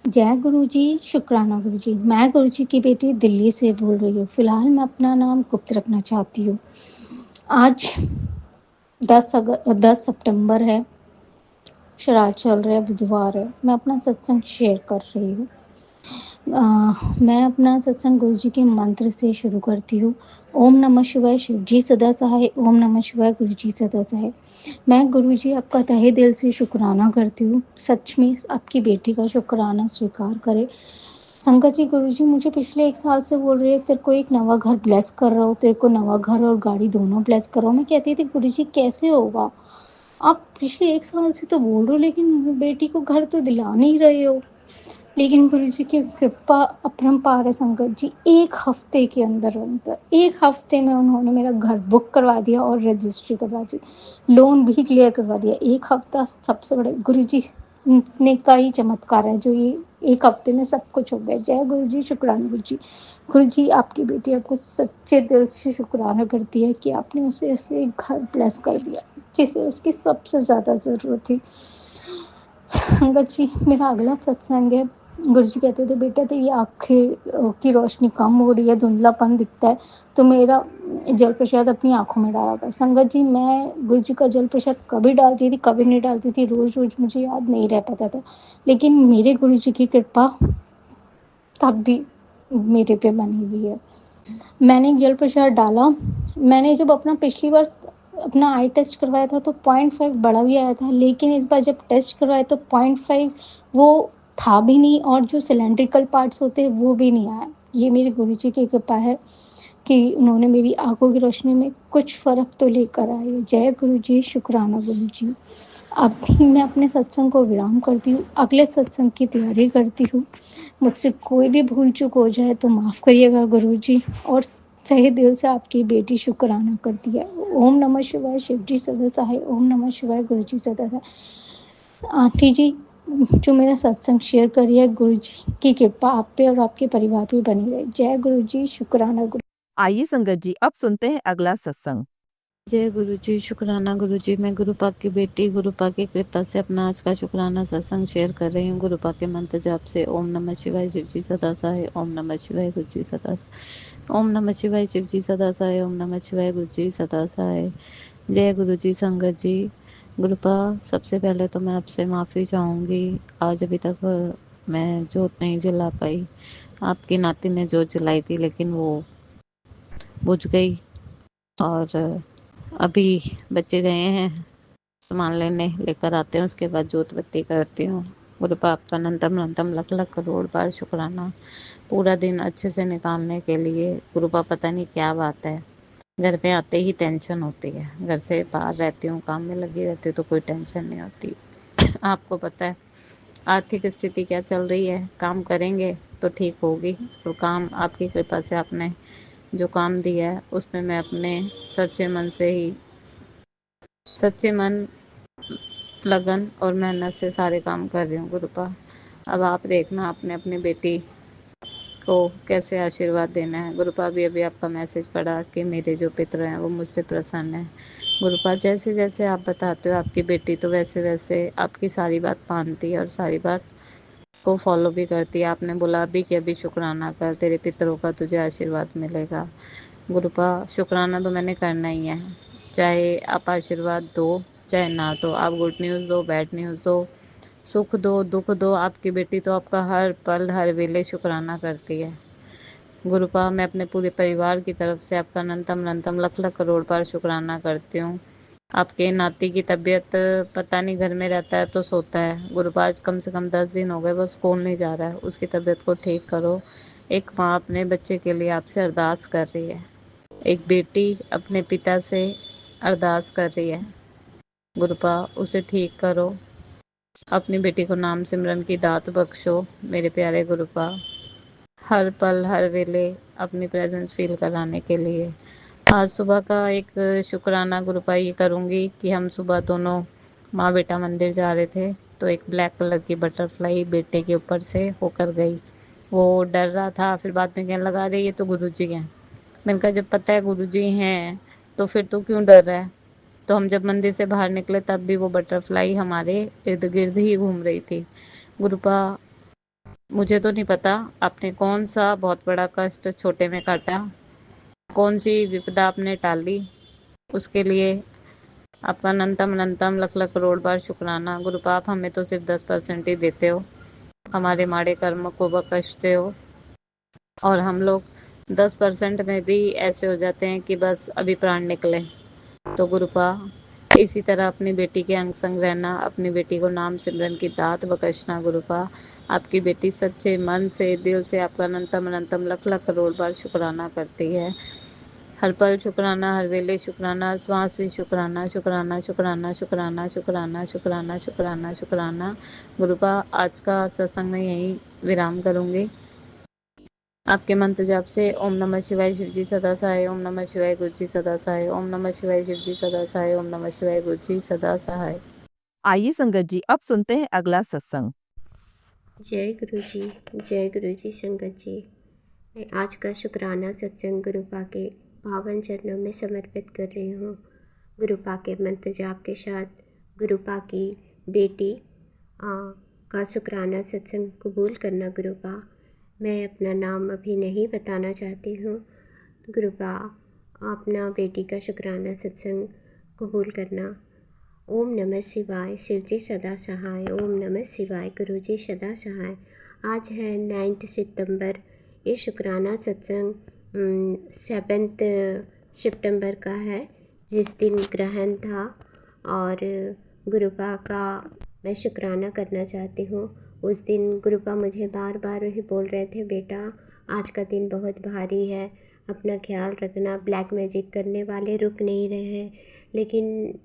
जय गुरु जी, शुक्राना गुरु जी। मैं गुरु जी की बेटी दिल्ली से बोल रही हूँ। फिलहाल मैं अपना नाम गुप्त रखना चाहती हूँ। आज 10 सितंबर है, श्राद्ध चल रहा है, बुधवार है। मैं अपना सत्संग शेयर कर रही हूँ। मैं अपना सत्संग गुरु जी के मंत्र से शुरू करती हूँ। ओम नमः शिवाय, शिव जी सदा सहाय। ओम नमः शिवाय, गुरु जी सदा सहाय। मैं गुरु जी आपका तहे दिल से शुक्राना करती हूँ। सच में आपकी बेटी का शुक्राना स्वीकार करें। संगत जी, गुरु जी मुझे पिछले 1 साल से बोल रहे हैं, तेरे को एक नवा घर ब्लेस कर रहा हूँ, तेरे को नवा घर और गाड़ी दोनों ब्लेस कर रहा हूँ। मैं कहती थी गुरु जी कैसे होगा, आप पिछले 1 साल से तो बोल रहे हो लेकिन बेटी को घर तो दिला नहीं रहे हो। लेकिन गुरु जी की कृपा अपरंपार है संगत जी। 1 हफ्ते में उन्होंने मेरा घर बुक करवा दिया और रजिस्ट्री करवा दी, लोन भी क्लियर करवा दिया। 1 हफ्ता सबसे बड़े गुरु जी ने का ही चमत्कार है जो ये 1 हफ्ते में सब कुछ हो गया। जय गुरु जी, शुक्राना गुरु जी। गुरु जी आपकी बेटी आपको सच्चे दिल से शुक्राना करती है कि आपने उसे ऐसे एक घर ब्लेस कर दिया जिसे उसकी सबसे ज़्यादा ज़रूरत थी। संगत जी, मेरा अगला सत्संग है। गुरुजी कहते थे बेटा तेरी आँखें की रोशनी कम हो रही है, धुंधलापन दिखता है, तो मेरा जल प्रसाद अपनी आँखों में डाला कर। संगत जी, मैं गुरुजी का जल प्रसाद कभी डालती थी, कभी नहीं डालती थी, रोज़-रोज़ मुझे याद नहीं रह पाता था। लेकिन मेरे गुरुजी की कृपा तब भी मेरे पे बनी हुई है। मैंने जल प्रसाद डाला। मैंने जब अपना पिछली बार अपना आई टेस्ट करवाया था तो 0.5 बड़ा भी आया था, लेकिन इस बार जब टेस्ट करवाया तो 0.5 वो था भी नहीं और जो सिलेंड्रिकल पार्ट्स होते हैं वो भी नहीं आया। ये मेरे गुरुजी की कृपा है कि उन्होंने मेरी आंखों की रोशनी में कुछ फ़र्क तो लेकर आए। जय गुरु जी, शुक्राना गुरु जी। अभी मैं अपने सत्संग को विराम करती हूँ, अगले सत्संग की तैयारी करती हूँ। मुझसे कोई भी भूल चूक हो जाए तो माफ़ करिएगा गुरु जी, और सही दिल से आपकी बेटी शुक्राना करती है। ओम नमः शिवाय, शिव जी सदा सहाय। ओम नमः शिवाय, गुरु जी सदा सहाय। आंटी जी जो मेरा सत्संग शेयर करी है, गुरु जी की कृपा आप पे और आपके परिवार पे बनी रहे। जय गुरु जी, शुक्राना गुरु। आइए संगत जी, अब सुनते हैं अगला सत्संग। जय गुरु जी, शुक्राना गुरु जी। मैं गुरु पाक की बेटी गुरु पाक की कृपा से अपना आज का शुक्राना सत्संग शेयर कर रही हूँ। गुरु पाक के मंत्र जाप से ओम नमः शिवाय, शिव जी सदा सहाय। ओम नमः शिवाय, गुरु जी सदा सहाय। ओम नमः शिवाय, शिव जी सदा सहाय। ओम नमः शिवाय, गुरु जी सदा सहाय। जय गुरु जी, संगत जी। गुरु पाक, सबसे पहले तो मैं आपसे माफ़ी चाहूँगी। आज अभी तक मैं जोत नहीं जला पाई। आपकी नाती ने जोत जलाई थी लेकिन वो बुझ गई, और अभी बच्चे गए हैं सामान लेने, लेकर आते हैं, उसके बाद जोत बत्ती करती हूँ। गुरु पाप का अनंतम अनंतम लख लख करोड़ बार शुक्राना पूरा दिन अच्छे से निकालने के लिए। गुरु पाप, पता नहीं क्या बात है, घर पे आते ही टेंशन होती है। घर से बाहर रहती हूँ, काम में लगी रहती हूँ तो कोई टेंशन नहीं होती। आपको पता है आर्थिक स्थिति क्या चल रही है, काम करेंगे तो ठीक होगी। और काम आपकी कृपा से आपने जो काम दिया है उसमें मैं अपने सच्चे मन से ही, सच्चे मन, लगन और मेहनत से सारे काम कर रही हूँ। गुरुपा, अब आप देखना आपने अपनी बेटी को कैसे आशीर्वाद देना है। गुरुपा, भी अभी आपका मैसेज पढ़ा कि मेरे जो पितर हैं वो मुझसे प्रसन्न है। गुरुपा, जैसे जैसे आप बताते हो आपकी बेटी तो वैसे वैसे आपकी सारी बात मानती है और सारी बात को फॉलो भी करती है। आपने बोला अभी कि अभी शुक्राना कर, तेरे पितरों का तुझे आशीर्वाद मिलेगा। गुरुपा, शुक्राना तो मैंने करना ही है, चाहे आप आशीर्वाद दो चाहे ना दो, आप गुड न्यूज़ दो बैड न्यूज़ दो, सुख दो दुख दो, आपकी बेटी तो आपका हर पल हर वेले शुक्राना करती है। गुरुपा, मैं अपने पूरे परिवार की तरफ से आपका अनंतम अनंतम लख लख करोड़ बार शुक्राना करती हूँ। आपके नाती की तबीयत पता नहीं, घर में रहता है तो सोता है। गुरुपा, आज कम से कम 10 दिन हो गए वो स्कूल नहीं जा रहा है, उसकी तबीयत को ठीक करो। एक माँ अपने बच्चे के लिए आपसे अरदास कर रही है, एक बेटी अपने पिता से अरदास कर रही है। गुरुपा, उसे ठीक करो, अपनी बेटी को नाम सिमरन की दात बख्शो। मेरे प्यारे गुरुपा, हर पल हर वेले अपनी प्रेजेंस फील कराने के लिए। आज सुबह का एक शुक्राना गुरुपा ये करूँगी कि हम सुबह दोनों माँ बेटा मंदिर जा रहे थे तो एक ब्लैक कलर की बटरफ्लाई बेटे के ऊपर से होकर गई। वो डर रहा था, फिर बाद में कहने लगा अरे ये तो गुरुजी हैं। मैंने कहा जब पता है गुरुजी हैं तो फिर तो क्यों डर रहा है। तो हम जब मंदिर से बाहर निकले तब भी वो बटरफ्लाई हमारे इर्द गिर्द ही घूम रही थी। गुरुपा, मुझे तो नहीं पता आपने कौन सा बहुत बड़ा कष्ट छोटे में काटा, कौन सी विपदा आपने टाली, उसके लिए आपका अनंतम अनंतम लख लख करोड़ बार शुक्राना। गुरु पाप हमें तो सिर्फ 10% ही देते हो, हमारे माड़े कर्म को बख्शते हो, और हम लोग 10% में भी ऐसे हो जाते हैं कि बस अभी प्राण निकले। तो गुरुपा इसी तरह अपनी बेटी के अंग संग रहना, अपनी बेटी को नाम सिमरन की दात बख्शना। गुरुपा आपकी बेटी सच्चे मन से दिल से आपका अनंतम अनंतम लख लख करोड़ बार शुक्राना करती है। हर पल शुक्राना, हर वेले शुक्राना, श्वास भी शुक्राना, शुक्राना शुक्राना शुक्राना शुक्राना शुक्राना शुक्राना शुक्राना। गुरुपा आज का सत्संग मैं यहीं विराम करूंगी। आपके मंत्र जाप से ओम नमः शिवाय शिव जी सदा सहाय, ओम नमः शिवाय गुरु जी सदा सहाय, ओम नमः शिवाय शिव जी सदा सहाय, ओम नमः शिवाय गुरु जी सदा सहाय। आइए संगत जी अब सुनते हैं अगला सत्संग। जय गुरु जी संगत जी। मैं आज का शुक्राना सत्संग गुरुपा के पावन चरणों में समर्पित कर रही हूँ। गुरुपा के मंत्र जाप के साथ गुरुपा की बेटी का शुक्राना सत्संग कबूल करना। गुरुपा मैं अपना नाम अभी नहीं बताना चाहती हूँ। गुरुपा अपना बेटी का शुक्राना सत्संग कबूल करना। ओम नमः शिवाय शिव जी सदा सहाय, ओम नमः शिवाय गुरु जी सदा सहाय। आज है 9 सितंबर। ये शुक्राना सत्संग 7 सितंबर का है, जिस दिन ग्रहण था। और गुरुपा का मैं शुक्राना करना चाहती हूँ। उस दिन गुरुपा मुझे बार बार ही बोल रहे थे, बेटा आज का दिन बहुत भारी है, अपना ख्याल रखना। ब्लैक मैजिक करने वाले रुक नहीं रहे हैं, लेकिन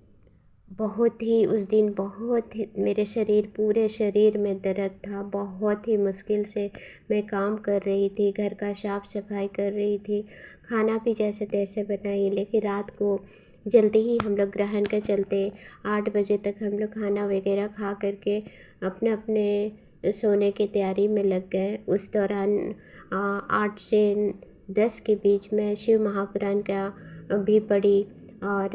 बहुत ही उस दिन बहुत ही मेरे पूरे शरीर में दर्द था। बहुत ही मुश्किल से मैं काम कर रही थी, घर का साफ़ सफाई कर रही थी, खाना भी जैसे तैसे बनाई। लेकिन रात को जल्दी ही हम लोग ग्रहण के चलते 8 बजे तक हम लोग खाना वगैरह खा करके अपने अपने सोने की तैयारी में लग गए। उस दौरान 8 से 10 के बीच में शिव महापुराण का भी पढ़ी। और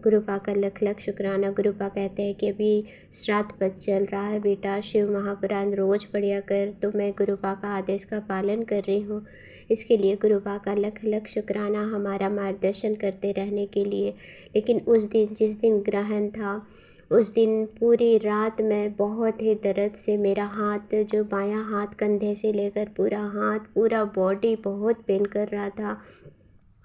गुरुपा का लख लख शुक्राना। गुरुपा कहते हैं कि अभी श्राद्ध पक्ष चल रहा है, बेटा शिव महापुराण रोज़ पढ़िया कर। तो मैं गुरुपा का आदेश का पालन कर रही हूँ। इसके लिए गुरुपा का लख लख शुक्राना, हमारा मार्गदर्शन करते रहने के लिए। लेकिन उस दिन जिस दिन ग्रहण था, उस दिन पूरी रात में बहुत ही दर्द से मेरा हाथ, जो बायां हाथ कंधे से लेकर पूरा हाथ, पूरा बॉडी बहुत पेन कर रहा था।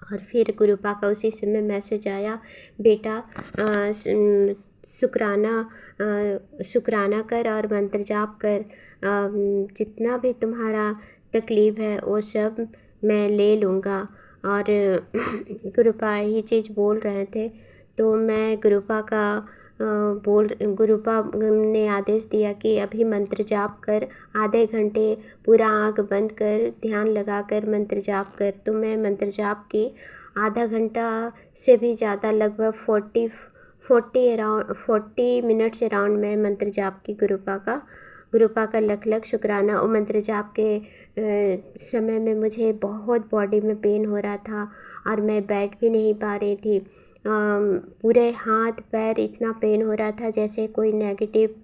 और फिर गुरुपा का उसी समय मैसेज आया, बेटा शुक्राना कर और मंत्र जाप कर। जितना भी तुम्हारा तकलीफ़ है वो सब मैं ले लूँगा। और गुरुपा यही चीज़ बोल रहे थे। तो मैं गुरुपा ने आदेश दिया कि अभी मंत्र जाप कर, आधे घंटे पूरा आँख बंद कर ध्यान लगा कर मंत्र जाप कर। तो मैं मंत्र जाप की आधा घंटा से भी ज़्यादा, लगभग 40 मिनट्स अराउंड मैं मंत्र जाप की गुरुपा का लख लख शुक्राना। और मंत्र जाप के समय में मुझे बहुत बॉडी में पेन हो रहा था और मैं बैठ भी नहीं पा रही थी। पूरे हाथ पैर इतना पेन हो रहा था जैसे कोई नेगेटिव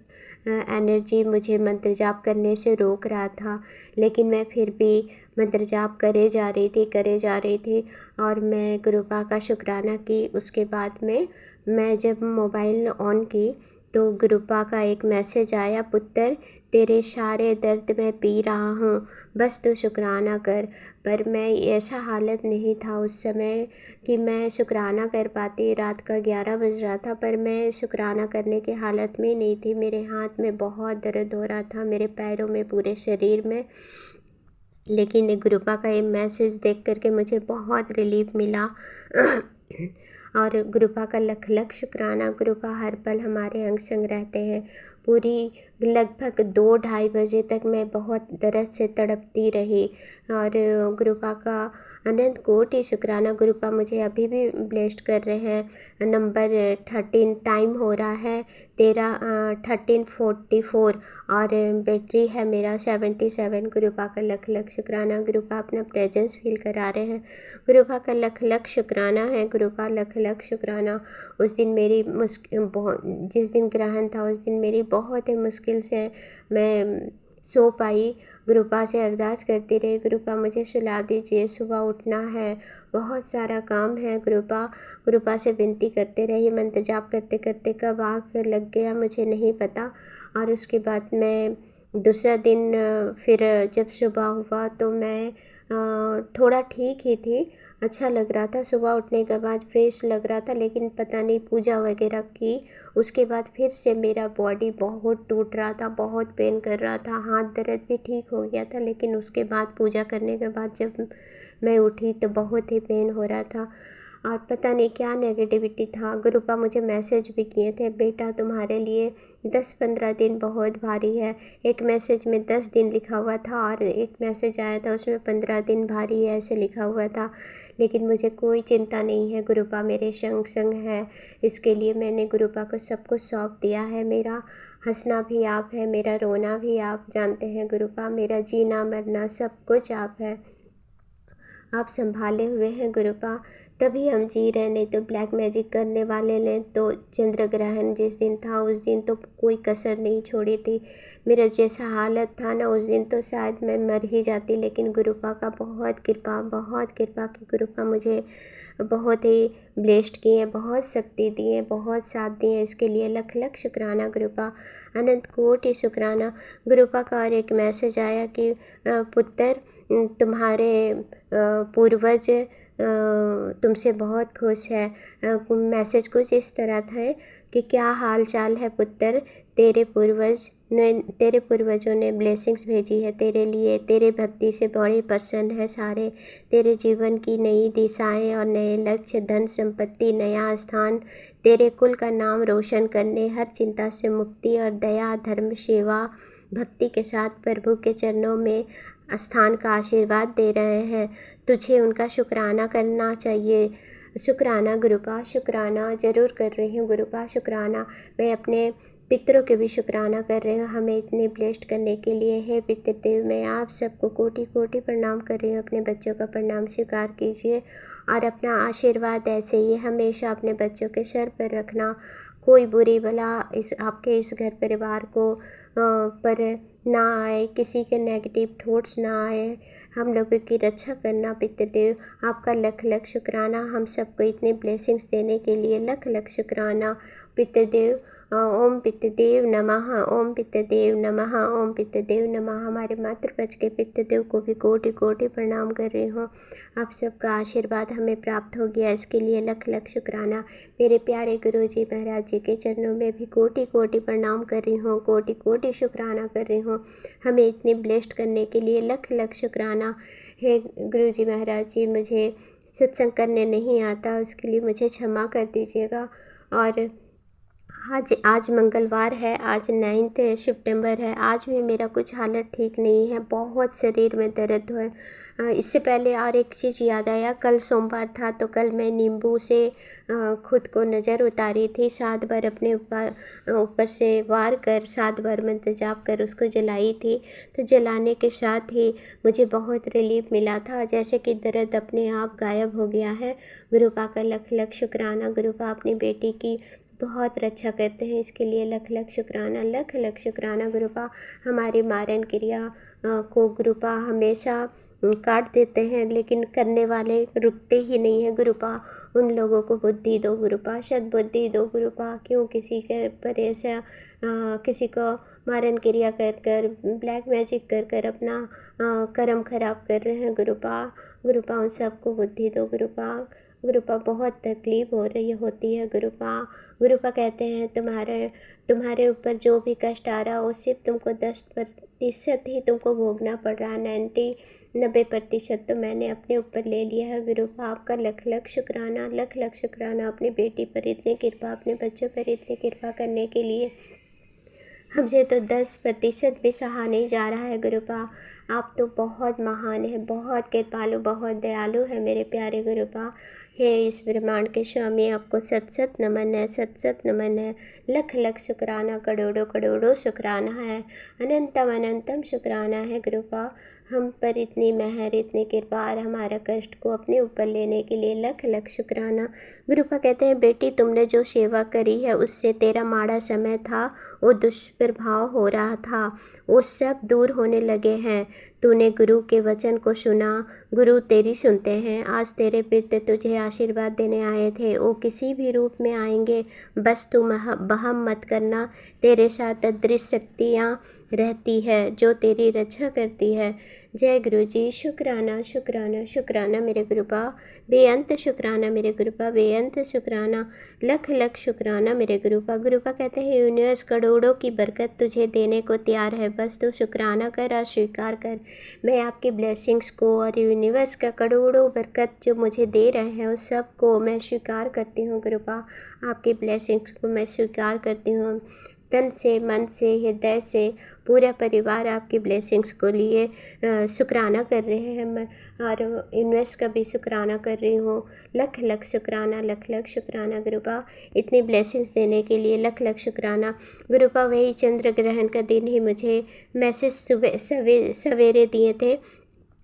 एनर्जी मुझे मंत्र जाप करने से रोक रहा था। लेकिन मैं फिर भी मंत्र जाप करे जा रही थी और मैं गुरुपा का शुक्राना की। उसके बाद में मैं जब मोबाइल ऑन की तो गुरुपा का एक मैसेज आया, पुत्र तेरे सारे दर्द मैं पी रहा हूँ, बस तू शुक्राना कर। पर मैं ऐसा हालत नहीं था उस समय कि मैं शुक्राना कर पाती। रात का 11 बज रहा था, पर मैं शुक्राना करने की हालत में नहीं थी। मेरे हाथ में बहुत दर्द हो रहा था, मेरे पैरों में, पूरे शरीर में। लेकिन गुरुपा का ये मैसेज देख करके मुझे बहुत रिलीफ मिला। और गुरुपा का लख लख शुक्राना। गुरुपा हर पल हमारे अंग संग रहते हैं। पूरी लगभग 2-2:30 बजे तक मैं बहुत दर्द से तड़पती रही। और गुरुपा का अनंत कोटि शुक्राना। गुरुपा मुझे अभी भी ब्लेस्ड कर रहे हैं। नंबर 13 टाइम हो रहा है 13:44 और बैटरी है मेरा 77। गुरुपा का लख लख शुक्राना। गुरुपा अपना प्रेजेंस फील करा रहे हैं। गुरुपा का लख लख शुक्राना है। गुरुपा लख लख शुक्राना। उस दिन मेरी जिस दिन ग्रहण था उस दिन मेरी बहुत ही मुश्किल से मैं सो पाई। गुरुपा से अरदास करती रही, गुरुपा मुझे सुला दीजिए, सुबह उठना है, बहुत सारा काम है गुरुपा। गुरुपा से विनती करते रही। मंत्र जाप करते करते कब आँख लग गया मुझे नहीं पता। और उसके बाद मैं दूसरा दिन फिर जब सुबह हुआ तो मैं थोड़ा ठीक ही थी, अच्छा लग रहा था। सुबह उठने के बाद फ्रेश लग रहा था, लेकिन पता नहीं पूजा वगैरह की उसके बाद फिर से मेरा बॉडी बहुत टूट रहा था, बहुत पेन कर रहा था। हाथ दर्द भी ठीक हो गया था, लेकिन उसके बाद पूजा करने के बाद जब मैं उठी तो बहुत ही पेन हो रहा था और पता नहीं क्या नेगेटिविटी था। गुरुपा मुझे मैसेज भी किए थे, बेटा तुम्हारे लिए 10-15 दिन बहुत भारी है। एक मैसेज में 10 दिन लिखा हुआ था और एक मैसेज आया था उसमें 15 दिन भारी है ऐसे लिखा हुआ था। लेकिन मुझे कोई चिंता नहीं है, गुरुपा मेरे संग संग है। इसके लिए मैंने गुरुपा को सब कुछ सौंप दिया है। मेरा हंसना भी आप है, मेरा रोना भी आप जानते हैं गुरुपा, मेरा जीना मरना सब कुछ आप है। आप संभाले हुए हैं गुरुपा, तभी हम जी रहे, नहीं तो ब्लैक मैजिक करने वाले ने तो चंद्र ग्रहण जिस दिन था उस दिन तो कोई कसर नहीं छोड़ी थी। मेरा जैसा हालत था ना उस दिन तो शायद मैं मर ही जाती, लेकिन गुरुपा का बहुत कृपा की गुरुपा मुझे बहुत ही ब्लेस्ड किए, बहुत शक्ति दिए, बहुत साथ दिए। इसके लिए लख लख शुक्राना गुरुपा, अनंत कोटि शुक्राना। गुरुपा का और एक मैसेज आया कि पुत्र तुम्हारे पूर्वज तुमसे बहुत खुश है। मैसेज कुछ इस तरह था कि क्या हाल चाल है पुत्र, तेरे पूर्वजों ने ब्लेसिंग्स भेजी है तेरे लिए, तेरे भक्ति से बड़े प्रसन्न है सारे। तेरे जीवन की नई दिशाएं और नए लक्ष्य, धन संपत्ति, नया स्थान, तेरे कुल का नाम रोशन करने, हर चिंता से मुक्ति और दया, धर्म, सेवा, भक्ति के साथ प्रभु के चरणों में स्थान का आशीर्वाद दे रहे हैं। तुझे उनका शुक्राना करना चाहिए। शुक्राना गुरुपा, शुक्राना ज़रूर कर रही हूँ गुरुपा, शुक्राना। मैं अपने पितरों के भी शुक्राना कर रही हूँ हमें इतने ब्लेस्ड करने के लिए। हे पितृदेव, मैं आप सबको कोटि कोटि प्रणाम कर रही हूँ। अपने बच्चों का प्रणाम स्वीकार कीजिए और अपना आशीर्वाद ऐसे ही हमेशा अपने बच्चों के सर पर रखना। कोई बुरी बला आपके इस घर परिवार को पर ना आए, किसी के नेगेटिव थॉट्स ना आए, हम लोगों की रक्षा करना पितृदेव। आपका लख लख शुक्राना हम सबको इतने ब्लेसिंग्स देने के लिए, लख लख शुक्राना पितृदेव। ओम पितृदेव नमः, ओम पितृदेव नमः, ओम पितृदेव नमः। हमारे मातृपक्ष के पितृदेव को भी कोटि कोटि प्रणाम कर रही हूँ। आप सबका आशीर्वाद हमें प्राप्त हो गया, इसके लिए लख लख शुक्राना। मेरे प्यारे गुरुजी महाराज जी के चरणों में भी कोटि कोटि प्रणाम कर रही हूँ, कोटि कोटि शुक्राना कर रही हूँ हमें इतने ब्लेस्ड करने के लिए, लख लख शुक्राना। हे गुरुजी महाराज जी, मुझे सत्संग करने नहीं आता, उसके लिए मुझे क्षमा कर दीजिएगा। और आज मंगलवार है, आज 9 सितंबर है। आज भी मेरा कुछ हालत ठीक नहीं है, बहुत शरीर में दर्द है। इससे पहले और एक चीज़ याद आया, कल सोमवार था तो कल मैं नींबू से खुद को नज़र उतारी थी, 7 बार अपने ऊपर से वार कर 7 बार मंत्र जाप कर उसको जलाई थी। तो जलाने के साथ ही मुझे बहुत रिलीफ मिला था, जैसे कि दर्द अपने आप गायब हो गया है। गुरुपा का लख लख शुक्राना। गुरुपा अपनी बेटी की बहुत रक्षा करते हैं, इसके लिए लख लख शुक्राना, लख लख शुक्राना। गुरुपा हमारी मारण क्रिया को गुरुपा हमेशा काट देते हैं, लेकिन करने वाले रुकते ही नहीं हैं। गुरुपा उन लोगों को बुद्धि दो गुरुपा, सद्बुद्धि दो गुरुपा। क्यों किसी के पर ऐसा किसी को मारण क्रिया कर कर, ब्लैक मैजिक कर कर अपना कर्म खराब कर रहे हैं गुरुपा। गुरुपा उन सबको बुद्धि दो गुरुपा। गुरुपा बहुत तकलीफ़ हो रही होती है गुरुपा। गुरुपा कहते हैं तुम्हारे ऊपर जो भी कष्ट आ रहा हो सिर्फ तुमको 10% ही तुमको भोगना पड़ रहा है, 90% तो मैंने अपने ऊपर ले लिया है। गुरुपा आपका लख लख शुक्राना, लख लख शुक्राना अपनी बेटी पर इतनी कृपा, अपने बच्चों पर इतनी कृपा करने के लिए। हमसे तो 10% भी सहा नहीं जा रहा है गुरुपा। आप तो बहुत महान है, बहुत कृपालु, बहुत दयालु है मेरे प्यारे गुरुपा। हे इस ब्रह्मांड के स्वामी, आपको सत सत नमन है, सत सत नमन है। लख लख शुक्राना, करोड़ों करोड़ों शुक्राना है, अनंतम अनंतम शुक्राना है गुरुपा। हम पर इतनी मेहर, इतनी कृपा और हमारा कष्ट को अपने ऊपर लेने के लिए लख लख शुक्राना। गुरुपा कहते हैं, बेटी तुमने जो सेवा करी है उससे तेरा माड़ा समय था, वो दुष्प्रभाव हो रहा था, वो सब दूर होने लगे हैं। तूने गुरु के वचन को सुना, गुरु तेरी सुनते हैं। आज तेरे पिता तुझे आशीर्वाद देने आए थे, वो किसी भी रूप में आएंगे, बस तू बहम मत करना। तेरे साथ अदृश्य शक्तियाँ रहती है जो तेरी रक्षा करती है। जय गुरु जी। शुक्राना शुक्राना शुक्राना मेरे गुरुपा, बेअंत शुक्राना मेरे गुरुपा, बेअंत शुक्राना, लख लख शुक्राना मेरे गुरुपा। गुरुपा कहते हैं, यूनिवर्स करोड़ों की बरकत तुझे देने को तैयार है, बस तू शुक्राना कर और स्वीकार कर। मैं आपकी ब्लेसिंग्स को और यूनिवर्स का करोड़ों बरकत जो मुझे दे रहे हैं उस सब को मैं स्वीकार करती हूँ गुरुपा। आपकी ब्लेसिंग्स को मैं स्वीकार करती हूँ तन से, मन से, हृदय से। पूरा परिवार आपकी ब्लेसिंग्स को लिए शुक्राना कर रहे हैं। मैं और यूनिवर्स का भी शुक्राना कर रही हूँ। लख लख शुक्राना, लख लख शुक्राना गुरुपा, इतनी ब्लेसिंग्स देने के लिए लख लख शुक्राना गुरुपा। वही चंद्र ग्रहण का दिन ही मुझे मैसेज सवेरे दिए थे।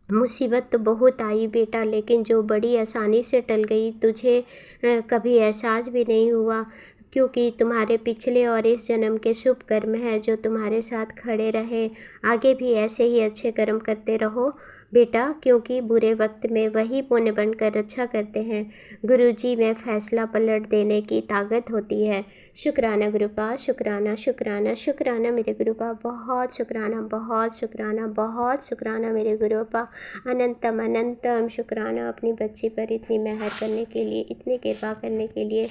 मुसीबत तो बहुत आई बेटा, लेकिन जो बड़ी आसानी से टल गई, तुझे कभी एहसास भी नहीं हुआ, क्योंकि तुम्हारे पिछले और इस जन्म के शुभ कर्म हैं जो तुम्हारे साथ खड़े रहे। आगे भी ऐसे ही अच्छे कर्म करते रहो बेटा, क्योंकि बुरे वक्त में वही पुण्य बनकर रक्षा करते हैं। गुरुजी में फैसला पलट देने की ताकत होती है। शुक्राना गुरुपा, शुक्राना शुक्राना शुक्राना मेरे गुरुपा, बहुत शुक्राना, बहुत शुक्राना, बहुत शुक्राना मेरे गुरुपा। अनंतम अनंतम शुक्राना अपनी बच्ची पर इतनी मेहर करने के लिए, इतनी कृपा करने के लिए।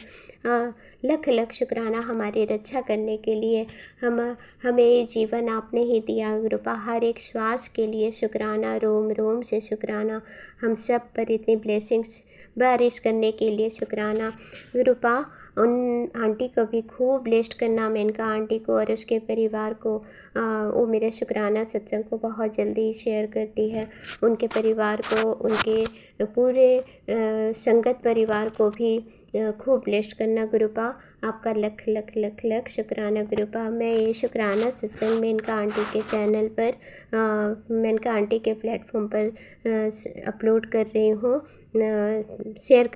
लख लख शुक्राना हमारी रक्षा करने के लिए। हमें ये जीवन आपने ही दिया गुरुपा, हर एक श्वास के लिए शुक्राना, रोम रोम से शुक्राना। हम सब पर इतनी ब्लेसिंग्स बारिश करने के लिए शुक्राना गुरुपा। उन आंटी को भी खूब ब्लेस्ड करना, मेनका आंटी को और उसके परिवार को। वो मेरे शुक्राना सत्संग को बहुत जल्दी शेयर करती है। उनके परिवार को, उनके पूरे संगत परिवार को भी खूब ब्लेस्ड करना गुरुपा। आपका लख लख लख लख शुक्राना गुरुपा। मैं ये शुक्राना सत्संग मेनका आंटी के चैनल पर, मेनका आंटी के प्लेटफॉर्म पर अपलोड कर रही हूँ, शेयर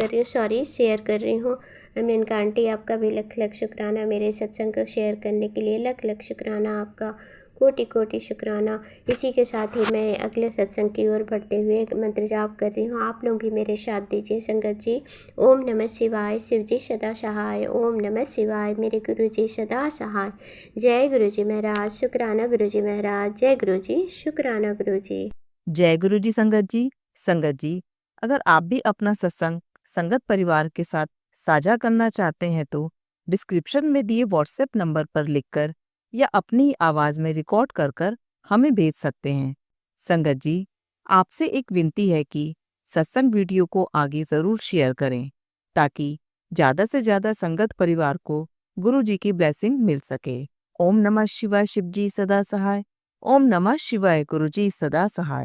कर रही हूँ। मेनका आंटी आपका भी लख लख शुक्राना मेरे सत्संग को शेयर करने के लिए, लख लख शुक्राना आपका, कोटि कोटि शुक्राना। इसी के साथ ही मैं अगले सत्संग की ओर बढ़ते हुए मंत्र जाप कर रही हूँ। आप लोग भी मेरे साथ दीजिए संगत जी। ओम नमः शिवाय, शिव जी सदा सहाय। ओम नमः शिवाय, मेरे गुरु जी सदा सहाय। जय गुरु जी महाराज, शुक्राना गुरु जी महाराज। जय गुरु जी, शुक्राना गुरु जी। जय गुरु जी संगत जी। संगत जी, अगर आप भी अपना सत्संग संगत परिवार के साथ साझा करना चाहते हैं तो डिस्क्रिप्शन में दिए व्हाट्सएप नंबर पर लिखकर या अपनी आवाज में रिकॉर्ड कर हमें भेज सकते हैं। संगत जी, आपसे एक विनती है कि सत्संग वीडियो को आगे जरूर शेयर करें ताकि ज्यादा से ज्यादा संगत परिवार को गुरु जी की ब्लेसिंग मिल सके। ओम नमः शिवाय, शिव जी सदा सहाय। ओम नमः शिवाय, गुरु जी सदा सहाय।